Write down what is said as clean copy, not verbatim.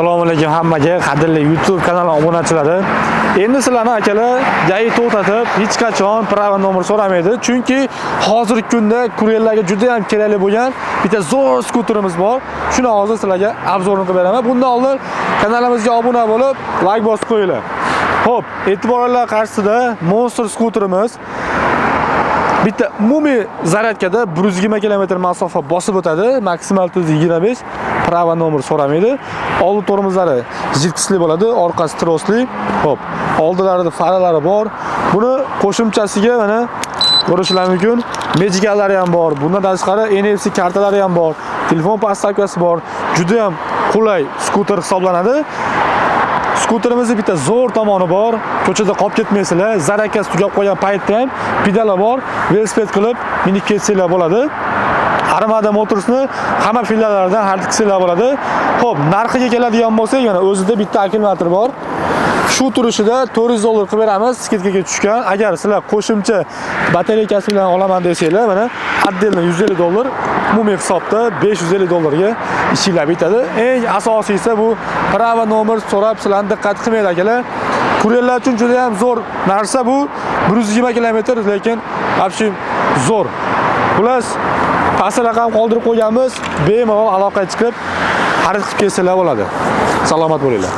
Assalomu alaykum hammaga, qadrli YouTube kanali obunachilari. Endi sizlarni akalar joyi to'xtatib, hech qachon prava nomer so'ramaydi. Chunki hozirgi kunda kurerlarga juda ham kerakli bo'lgan bitta zo'r skuterimiz bor. Shuni hozir sizlarga obzorini qilib beraman. Bundan oldin kanalimizga obuna bo'lib, like bosib qo'yinglar. Xo'p, e'tiborlar qarshisida Monster skuterimiz bitta umumiy zaryadkada 120 km masofa bosib o'tadi, maksimal tezlik 25, prava nomer so'ramaydi. Oldi tormozlari jilkisli bo'ladi, orqasi trosli. Xo'p, oldilarida faralari bor. Buni qo'shimchasiga mana ko'rishlar mumkin. Medicallari ham bor. Bundan tashqari NFC kartalari ham bor. Telefon podstavkasi bor. Juda ham qulay skuter hisoblanadi. Skuterimizning bitta zo'r tomoni bor. Ko'chada qolib ketmaysizlar. Zaryadkasi tugab qolgan paytda ham pedali bor. Velosiped qilib minib ketsanglar bo'ladi. Armada Motorsni hamma fillalaridan hardiksanglar bo'ladi. Xo'p, narxiga keladigan bo'lsak, yana o'zida bitta akkumulyator bor. Shu turishida $400 qilib beramiz, skidkaga tushgan. Agar sizlar qo'shimcha batareykasi bilan olaman desanglar, mana отдельно $150, umumiy hisobda $550 ga ishinglar bitadi. Eng asosiysi bu prava nomer so'rab sizlarni diqqat qilmaydi akalar. Kurerlar uchun juda ham zo'r narsa bu. 120 km, lekin вообще zo'r. Plus past raqam qoldirib qo'yganmiz, bemalol aloqaga chiqib xarid qilib kelsanglar bo'ladi. Salomat bo'linglar.